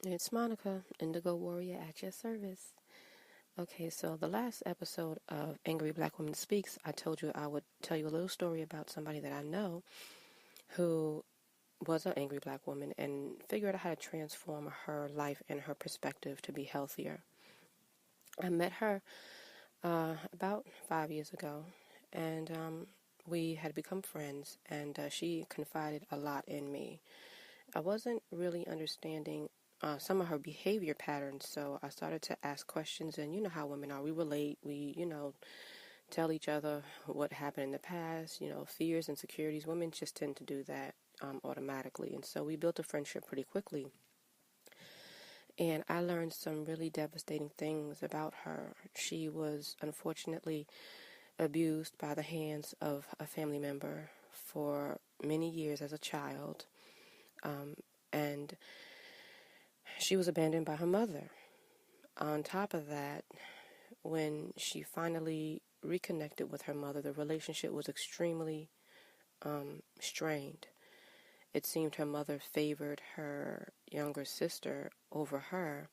It's Monica, Indigo Warrior at your service. Okay, so the last episode of Angry Black Woman Speaks, I told you I would tell you a little story about somebody that I know who was an angry black woman and figured out how to transform her life and her perspective to be healthier. I met her about 5 years ago, and we had become friends, and she confided a lot in me. I wasn't really understanding some of her behavior patterns, so I started to ask questions, and you know how women are. We relate, we, tell each other what happened in the past, fears, insecurities. Women just tend to do that automatically, and so we built a friendship pretty quickly. And I learned some really devastating things about her. She was unfortunately abused by the hands of a family member for many years as a child. And she was abandoned by her mother. On top of that, when she finally reconnected with her mother, the relationship was extremely strained. It seemed her mother favored her younger sister over her,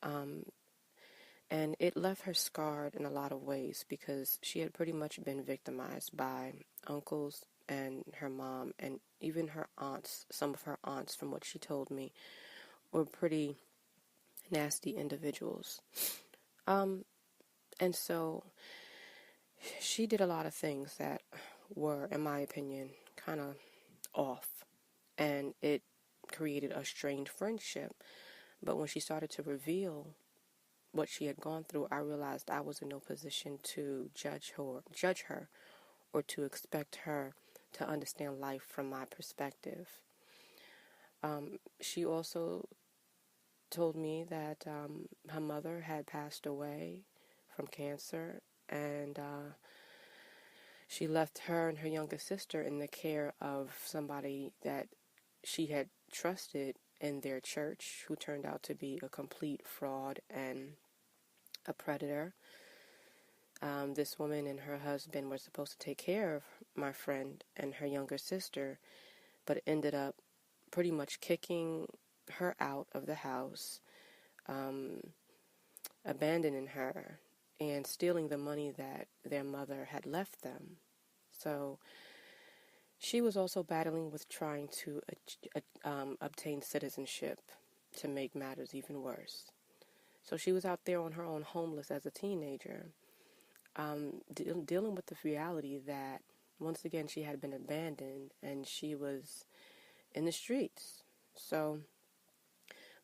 and it left her scarred in a lot of ways because she had pretty much been victimized by uncles and her mom and even her aunts. Some of her aunts, from what she told me, were pretty nasty individuals. And so she did a lot of things that were, in my opinion, kind of off. And it created a strained friendship. But when she started to reveal what she had gone through, I realized I was in no position to judge her, or to expect her to understand life from my perspective. She also told me that her mother had passed away from cancer, and she left her and her younger sister in the care of somebody that she had trusted in their church, who turned out to be a complete fraud and a predator. This woman and her husband were supposed to take care of my friend and her younger sister, but ended up pretty much kicking her out of the house, abandoning her, and stealing the money that their mother had left them. So she was also battling with trying to obtain citizenship, to make matters even worse. So she was out there on her own, homeless as a teenager, dealing with the reality that, once again, she had been abandoned and she was in the streets. So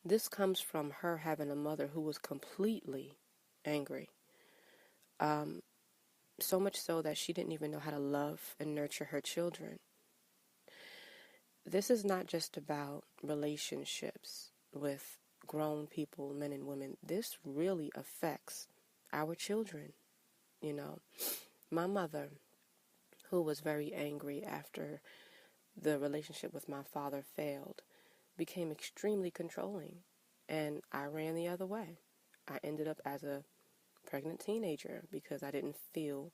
this comes from her having a mother who was completely angry. So much so that she didn't even know how to love and nurture her children. This is not just about relationships with grown people, men and women. This really affects our children. My mother, who was very angry after the relationship with my father failed, became extremely controlling, and I ran the other way. I ended up as a pregnant teenager because I didn't feel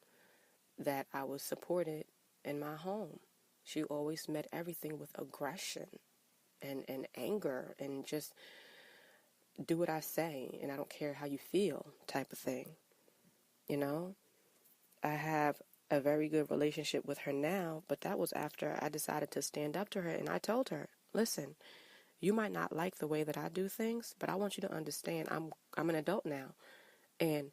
that I was supported in my home. She always met everything with aggression and anger and just do what I say and I don't care how you feel type of thing. I have a very good relationship with her now, but that was after I decided to stand up to her, and I told her, listen, you might not like the way that I do things, but I want you to understand I'm an adult now, and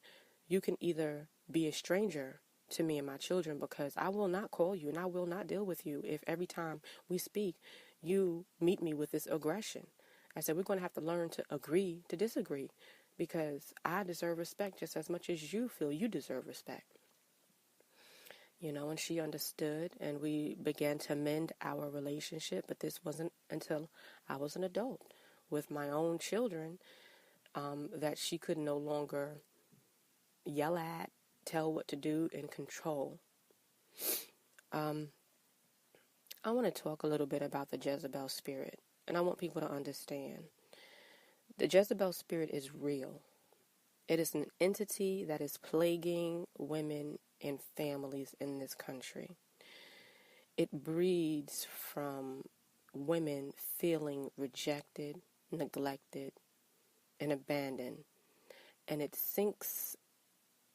you can either be a stranger to me and my children, because I will not call you and I will not deal with you if every time we speak you meet me with this aggression. I said, we're going to have to learn to agree to disagree, because I deserve respect just as much as you feel you deserve respect. And she understood, and we began to mend our relationship, but this wasn't until I was an adult with my own children that she could no longer yell at, tell what to do, and control. I want to talk a little bit about the Jezebel spirit, and I want people to understand. The Jezebel spirit is real. It is an entity that is plaguing women and families in this country. It breeds from women feeling rejected, neglected, and abandoned. And it sinks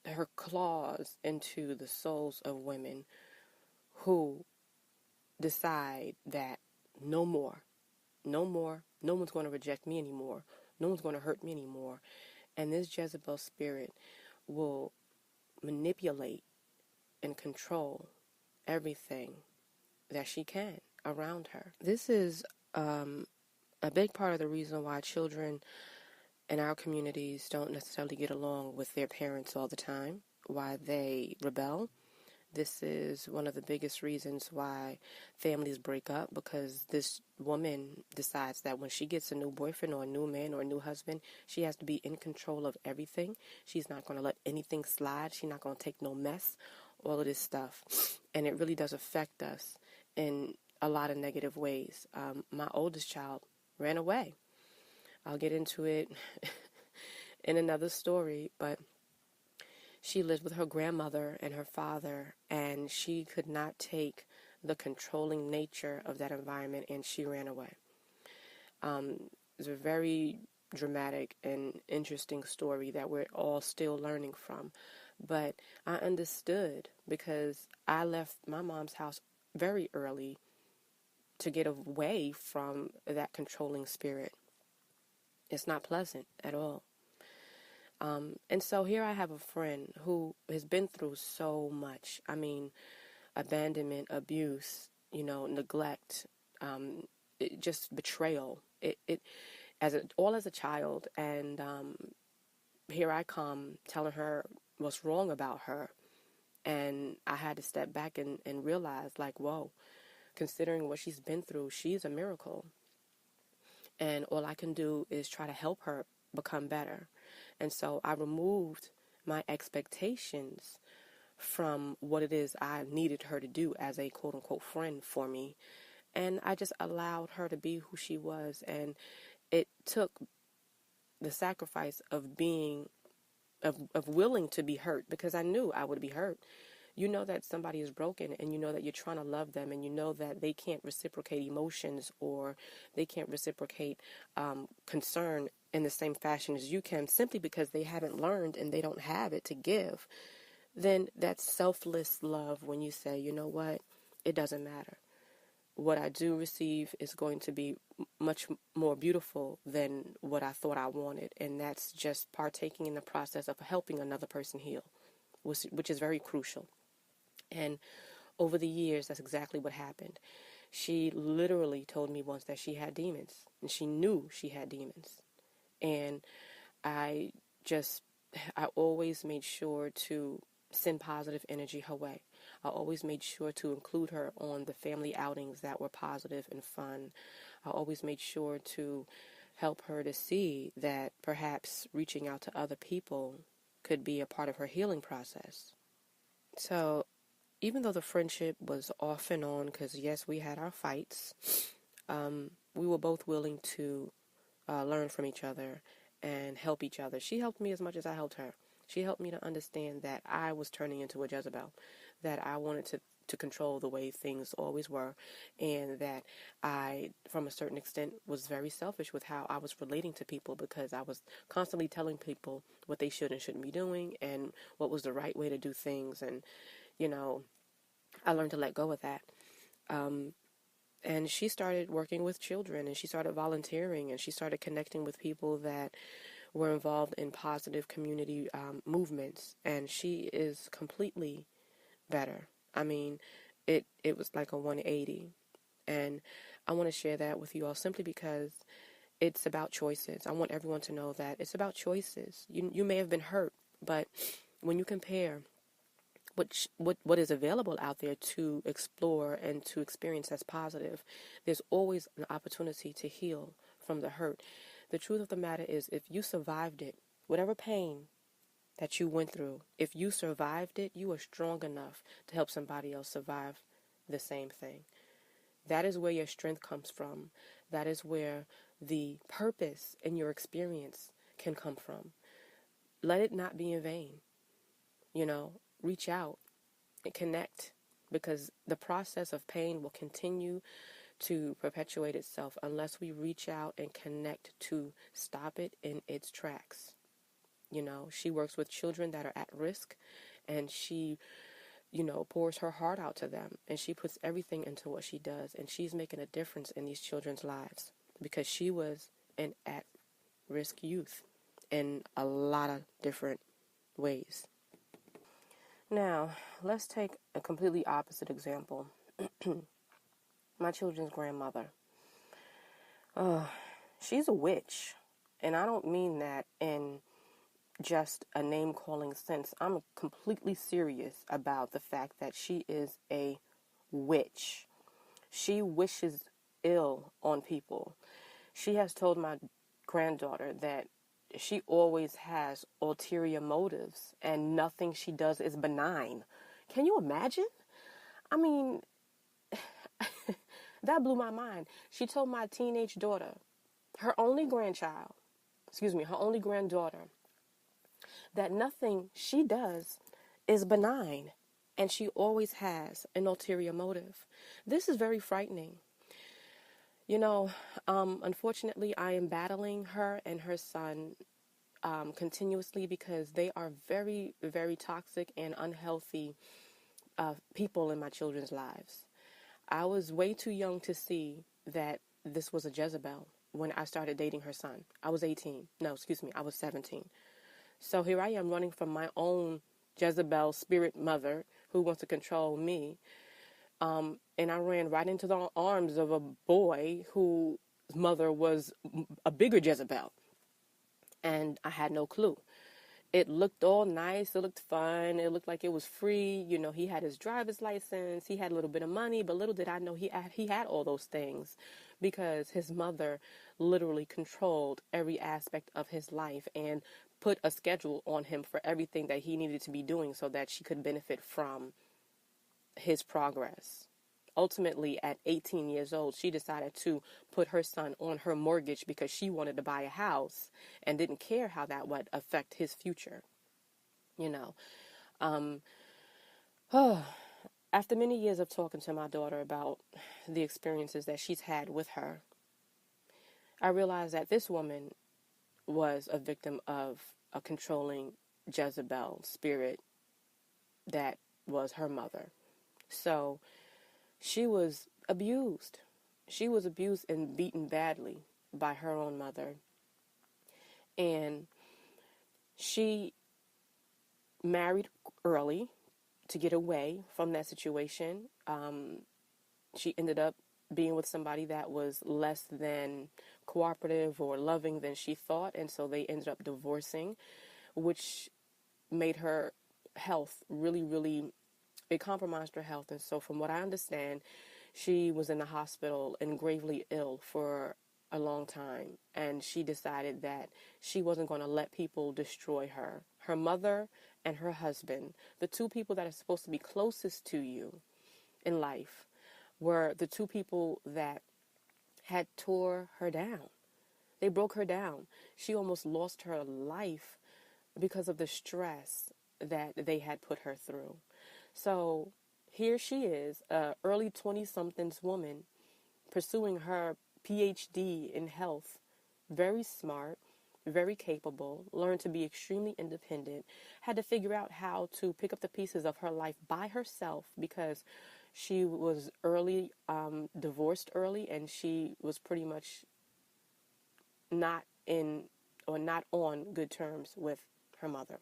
her claws into the souls of women who decide that no more, no more, no one's going to reject me anymore, no one's going to hurt me anymore. And this Jezebel spirit will manipulate and control everything that she can around her. This is a big part of the reason why children in our communities don't necessarily get along with their parents all the time, why they rebel. This is one of the biggest reasons why families break up, because this woman decides that when she gets a new boyfriend or a new man or a new husband, she has to be in control of everything. She's not going to let anything slide. She's not going to take no mess, all of this stuff. And it really does affect us in a lot of negative ways. My oldest child ran away. I'll get into it in another story, but she lived with her grandmother and her father, and she could not take the controlling nature of that environment, and she ran away. It's a very dramatic and interesting story that we're all still learning from. But I understood, because I left my mom's house very early to get away from that controlling spirit. It's not pleasant at all. And so here I have a friend who has been through so much. I mean, abandonment, abuse, neglect, just betrayal. All as a child. And here I come telling her what's wrong about her. And I had to step back and realize, like, whoa, considering what she's been through, she's a miracle. And all I can do is try to help her become better. And so I removed my expectations from what it is I needed her to do as a quote-unquote friend for me. And I just allowed her to be who she was. And it took the sacrifice of being, of willing to be hurt, because I knew I would be hurt. You know that somebody is broken, and you know that you're trying to love them, and you know that they can't reciprocate emotions, or they can't reciprocate concern in the same fashion as you can, simply because they haven't learned and they don't have it to give. Then that's selfless love, when you say, you know what, it doesn't matter. What I do receive is going to be much more beautiful than what I thought I wanted, and that's just partaking in the process of helping another person heal, which is very crucial. And over the years, that's exactly what happened. She literally told me once that she had demons, and she knew she had demons. And I always made sure to send positive energy her way. I always made sure to include her on the family outings that were positive and fun. I always made sure to help her to see that perhaps reaching out to other people could be a part of her healing process. So even though the friendship was off and on, because yes, we had our fights, we were both willing to learn from each other and help each other. She helped me as much as I helped her. She helped me to understand that I was turning into a Jezebel, that I wanted to control the way things always were, and that I, from a certain extent, was very selfish with how I was relating to people, because I was constantly telling people what they should and shouldn't be doing and what was the right way to do things. And I learned to let go of that. And she started working with children, and she started volunteering, and she started connecting with people that were involved in positive community movements. And she is completely better. I mean, it was like a 180. And I want to share that with you all simply because it's about choices. I want everyone to know that it's about choices. You may have been hurt, but when you compare what is available out there to explore and to experience as positive, there's always an opportunity to heal from the hurt. The truth of the matter is, if you survived it, whatever pain that you went through, if you survived it, you are strong enough to help somebody else survive the same thing. That is where your strength comes from. That is where the purpose in your experience can come from. Let it not be in vain. Reach out and connect, because the process of pain will continue to perpetuate itself unless we reach out and connect to stop it in its tracks. She works with children that are at risk, and she, pours her heart out to them, and she puts everything into what she does, and she's making a difference in these children's lives because she was an at-risk youth in a lot of different ways. Now, let's take a completely opposite example. My children's grandmother. She's a witch, and I don't mean that in just a name-calling sense. I'm completely serious about the fact that she is a witch. She wishes ill on people. She has told my granddaughter that she always has ulterior motives and nothing she does is benign. Can you imagine? I mean, that blew my mind. She told my teenage daughter, her only granddaughter, that nothing she does is benign, and she always has an ulterior motive. This is very frightening. Unfortunately, I am battling her and her son continuously because they are very, very toxic and unhealthy people in my children's lives. I was way too young to see that this was a Jezebel when I started dating her son. I was 18. No, excuse me, I was 17. So here I am running from my own Jezebel spirit mother who wants to control me. And I ran right into the arms of a boy whose mother was a bigger Jezebel. And I had no clue. It looked all nice. It looked fun. It looked like it was free. He had his driver's license. He had a little bit of money, but little did I know he had all those things because his mother literally controlled every aspect of his life and put a schedule on him for everything that he needed to be doing so that she could benefit from his progress. Ultimately, at 18 years old, she decided to put her son on her mortgage because she wanted to buy a house and didn't care how that would affect his future. After many years of talking to my daughter about the experiences that she's had with her, I realized that this woman was a victim of a controlling Jezebel spirit that was her mother. So she was abused. She was abused and beaten badly by her own mother. And she married early to get away from that situation. She ended up being with somebody that was less than cooperative or loving than she thought. And so they ended up divorcing, which made her health really, really, it compromised her health. And so from what I understand, she was in the hospital and gravely ill for a long time. And she decided that she wasn't going to let people destroy her. Her mother and her husband, the two people that are supposed to be closest to you in life, were the two people that had tore her down. They broke her down. She almost lost her life because of the stress that they had put her through. So here she is, a early 20-somethings woman, pursuing her PhD in health, very smart, very capable, learned to be extremely independent, had to figure out how to pick up the pieces of her life by herself because she was divorced early, and she was pretty much not on good terms with her mother.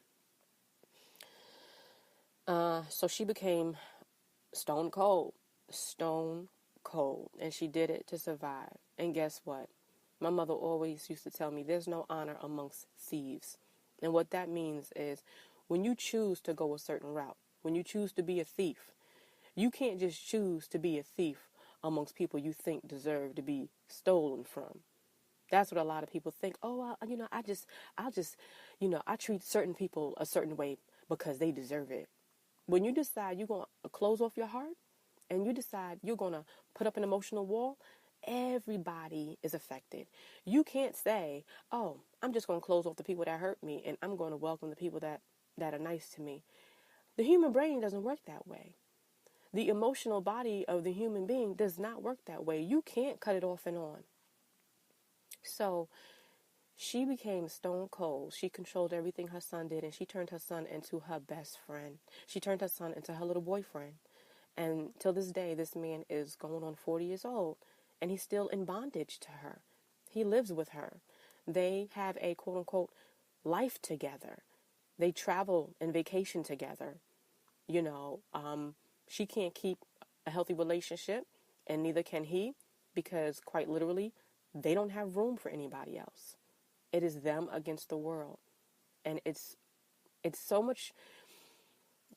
So she became stone cold, and she did it to survive. And guess what? My mother always used to tell me there's no honor amongst thieves. And what that means is when you choose to go a certain route, when you choose to be a thief, you can't just choose to be a thief amongst people you think deserve to be stolen from. That's what a lot of people think. Oh, I treat certain people a certain way because they deserve it. When you decide you're going to close off your heart and you decide you're going to put up an emotional wall, everybody is affected. You can't say, oh, I'm just going to close off the people that hurt me and I'm going to welcome the people that are nice to me. The human brain doesn't work that way. The emotional body of the human being does not work that way. You can't cut it off and on. So she became stone cold. She controlled everything her son did, and she turned her son into her best friend. She turned her son into her little boyfriend. And till this day, this man is going on 40 years old, and he's still in bondage to her. He lives with her. They have a quote-unquote life together. They travel and vacation together. You know, she can't keep a healthy relationship, and neither can he, because quite literally, they don't have room for anybody else. It is them against the world. And it's so much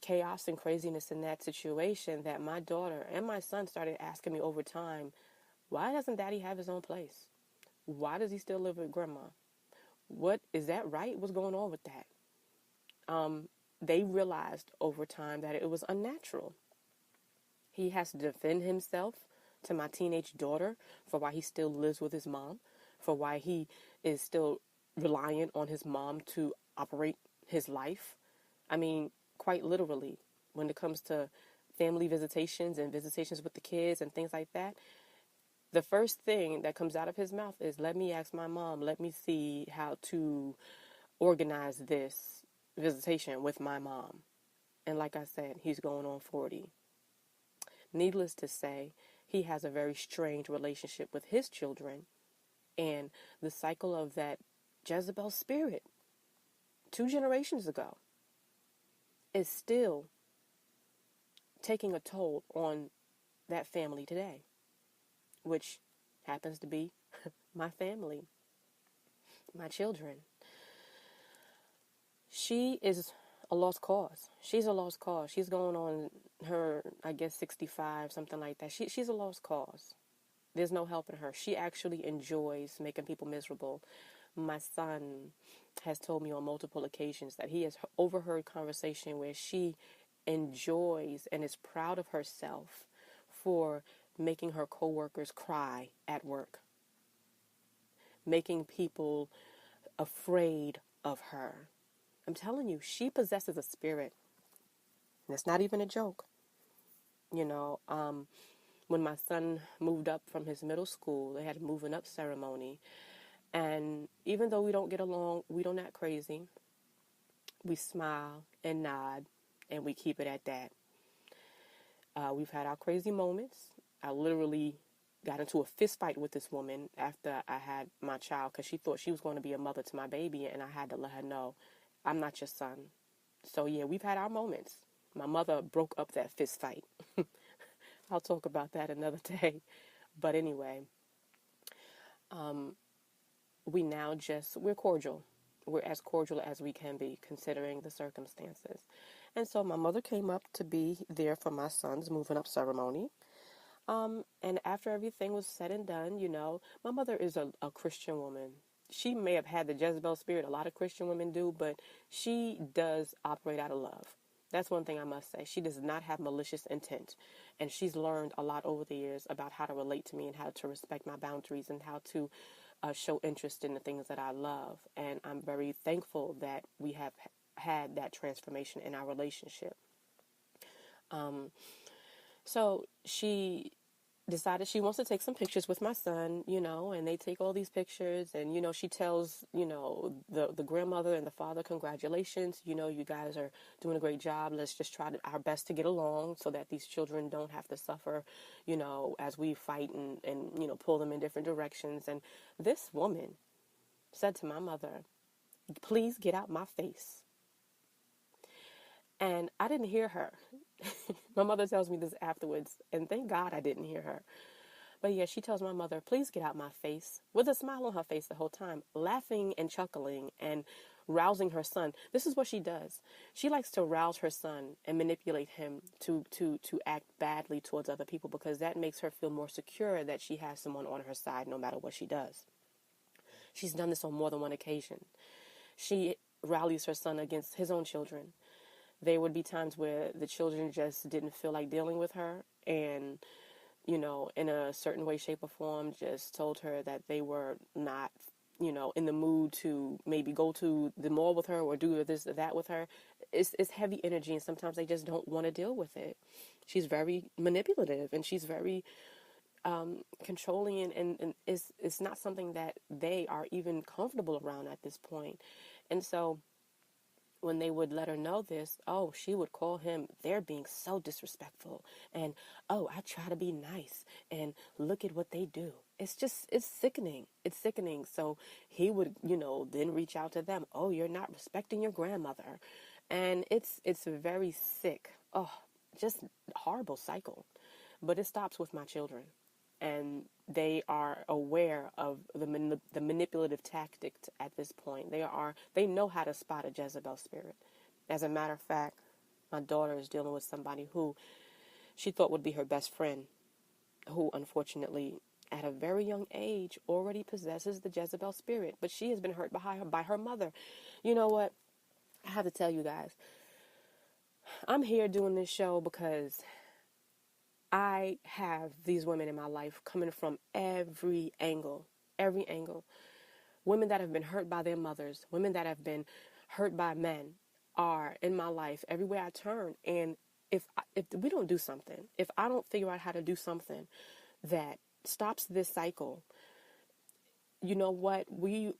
chaos and craziness in that situation that my daughter and my son started asking me over time, why doesn't Daddy have his own place? Why does he still live with Grandma? What is that right? What's going on with that? They realized over time that it was unnatural. He has to defend himself to my teenage daughter for why he still lives with his mom, for why he is still reliant on his mom to operate his life. I mean, quite literally, when it comes to family visitations and visitations with the kids and things like that, the first thing that comes out of his mouth is, let me ask my mom, let me see how to organize this visitation with my mom. And like I said, he's going on 40. Needless to say, he has a very strange relationship with his children, and the cycle of that Jezebel spirit 2 generations ago is still taking a toll on that family today, which happens to be my family, my children. She is a lost cause. She's a lost cause. She's going on her, I guess, 65, something like that. She's a lost cause. There's no helping her. She actually enjoys making people miserable. My son has told me on multiple occasions that he has overheard conversation where she enjoys and is proud of herself for making her coworkers cry at work, making people afraid of her. I'm telling you, she possesses a spirit. And it's not even a joke. You know, when my son moved up from his middle school, they had a moving up ceremony. And even though we don't get along, we don't act crazy. We smile and nod, and we keep it at that. We've had our crazy moments. I literally got into a fist fight with this woman after I had my child because she thought she was going to be a mother to my baby, and I had to let her know, I'm not your son. So yeah, we've had our moments. My mother broke up that fist fight. I'll talk about that another day. But anyway, we're cordial. We're as cordial as we can be considering the circumstances. And so my mother came up to be there for my son's moving up ceremony. And after everything was said and done, you know, my mother is a Christian woman. She may have had the Jezebel spirit, a lot of Christian women do, but she does operate out of love. That's one thing I must say. She does not have malicious intent. And she's learned a lot over the years about how to relate to me and how to respect my boundaries and how to show interest in the things that I love. And I'm very thankful that we have had that transformation in our relationship. So she decided she wants to take some pictures with my son, you know, and they take all these pictures, and, you know, she tells, you know, the grandmother and the father, congratulations, you know, you guys are doing a great job. Let's just try our best to get along so that these children don't have to suffer, you know, as we fight and, you know, pull them in different directions. And this woman said to my mother, please get out my face. And I didn't hear her. My mother tells me this afterwards, and thank God I didn't hear her. But yeah, she tells my mother, please get out my face, with a smile on her face the whole time, laughing and chuckling and rousing her son. This is what she does. She likes to rouse her son and manipulate him to act badly towards other people, because that makes her feel more secure that she has someone on her side no matter what she does. She's done this on more than one occasion. She rallies her son against his own children. There would be times where the children just didn't feel like dealing with her, and, you know, in a certain way, shape, or form, just told her that they were not in the mood to maybe go to the mall with her or do this or that with her. It's heavy energy, and sometimes they just don't want to deal with it. She's very manipulative, and she's very controlling, and it's not something that they are even comfortable around at this point. And so when they would let her know this, oh, she would call him, they're being so disrespectful. And, oh, I try to be nice. And look at what they do. It's sickening. It's sickening. So he would, then reach out to them. Oh, you're not respecting your grandmother. And it's very sick. Oh, just horrible cycle. But it stops with my children. And they are aware of the manipulative tactics at this point. They know how to spot a Jezebel spirit. As a matter of fact, my daughter is dealing with somebody who she thought would be her best friend, who unfortunately at a very young age already possesses the Jezebel spirit, but she has been hurt by her mother. You know what? I have to tell you guys, I'm here doing this show because I have these women in my life coming from every angle. Women that have been hurt by their mothers, women that have been hurt by men are in my life everywhere I turn. And if we don't do something, if I don't figure out how to do something that stops this cycle, you know what? You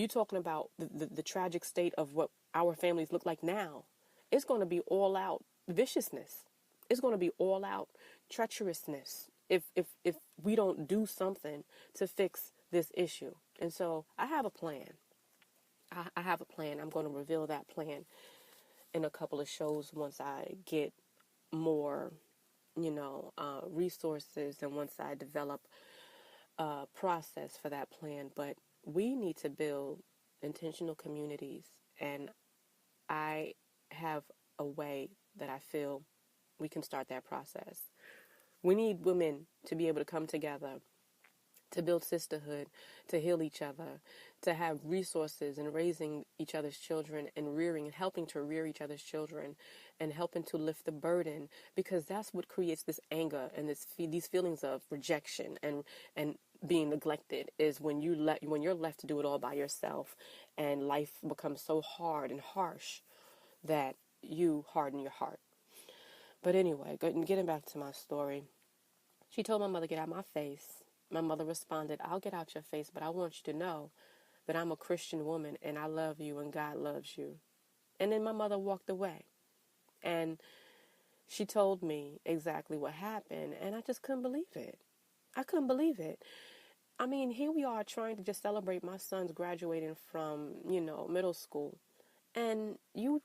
talking about the tragic state of what our families look like now. It's going to be all out viciousness. It's going to be all out treacherousness if we don't do something to fix this issue. And so I have a plan. I have a plan. I'm going to reveal that plan in a couple of shows once I get more, resources, and once I develop a process for that plan. But we need to build intentional communities, and I have a way that I feel we can start that process. We need women to be able to come together, to build sisterhood, to heal each other, to have resources in raising each other's children and rearing and helping to rear each other's children and helping to lift the burden, because that's what creates this anger and these feelings of rejection and being neglected, is when you're left to do it all by yourself, and life becomes so hard and harsh that you harden your heart. But anyway, getting back to my story, she told my mother, get out my face. My mother responded, I'll get out your face, but I want you to know that I'm a Christian woman and I love you and God loves you. And then my mother walked away. And she told me exactly what happened, and I just couldn't believe it. I couldn't believe it. I mean, here we are trying to just celebrate my son's graduating from, middle school. And you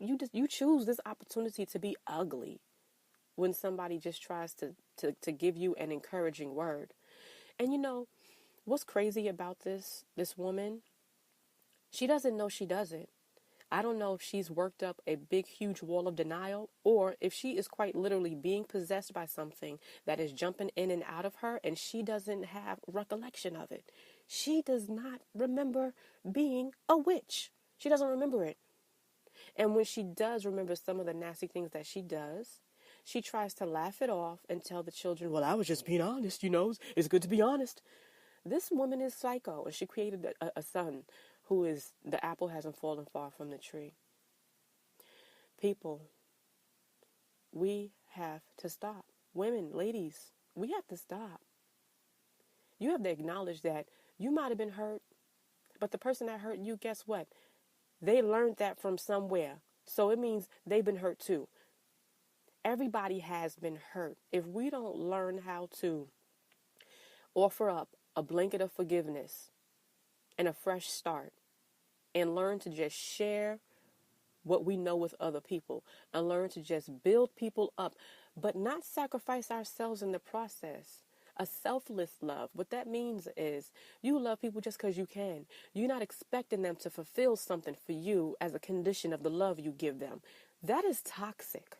choose this opportunity to be ugly when somebody just tries to give you an encouraging word. And what's crazy about this woman? She doesn't know she does it. I don't know if she's worked up a big, huge wall of denial, or if she is quite literally being possessed by something that is jumping in and out of her, and she doesn't have recollection of it. She does not remember being a witch. She doesn't remember it. And when she does remember some of the nasty things that she does, she tries to laugh it off and tell the children, well, I was just being honest, it's good to be honest. This woman is psycho, and she created a son who is, the apple hasn't fallen far from the tree. People, we have to stop. Women, ladies, we have to stop. You have to acknowledge that you might have been hurt, but the person that hurt you, guess what? They learned that from somewhere. So it means they've been hurt too. Everybody has been hurt. If we don't learn how to offer up a blanket of forgiveness and a fresh start, and learn to just share what we know with other people, and learn to just build people up, but not sacrifice ourselves in the process. A selfless love. What that means is you love people just because you can. You're not expecting them to fulfill something for you as a condition of the love you give them. That is toxic.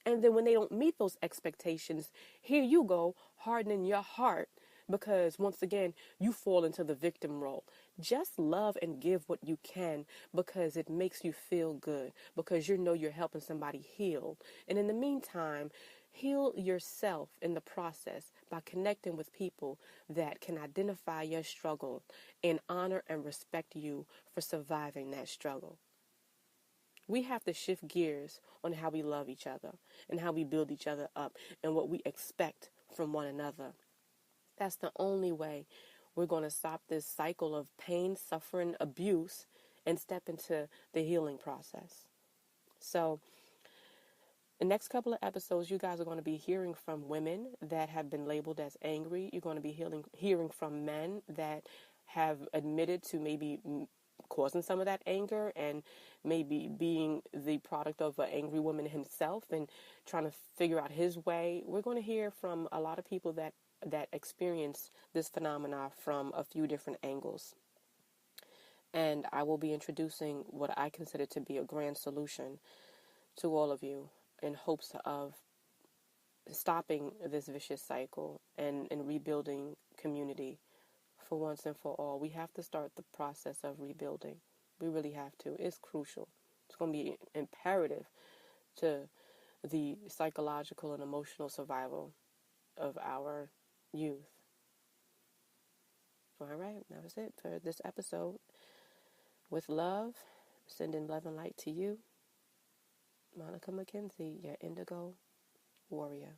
And then when they don't meet those expectations, here you go, hardening your heart, because once again, you fall into the victim role. Just love and give what you can, because it makes you feel good, because you're helping somebody heal. And in the meantime, heal yourself in the process by connecting with people that can identify your struggle and honor and respect you for surviving that struggle. We have to shift gears on how we love each other and how we build each other up and what we expect from one another. That's the only way we're going to stop this cycle of pain, suffering, abuse, and step into the healing process. So, the next couple of episodes, you guys are going to be hearing from women that have been labeled as angry. You're going to be hearing from men that have admitted to maybe causing some of that anger and maybe being the product of an angry woman himself and trying to figure out his way. We're going to hear from a lot of people that experience this phenomena from a few different angles. And I will be introducing what I consider to be a grand solution to all of you in hopes of stopping this vicious cycle and rebuilding community for once and for all. We have to start the process of rebuilding. We really have to. It's crucial. It's going to be imperative to the psychological and emotional survival of our youth. All right, that was it for this episode. With love, sending love and light to you, Monica McKenzie, your indigo warrior.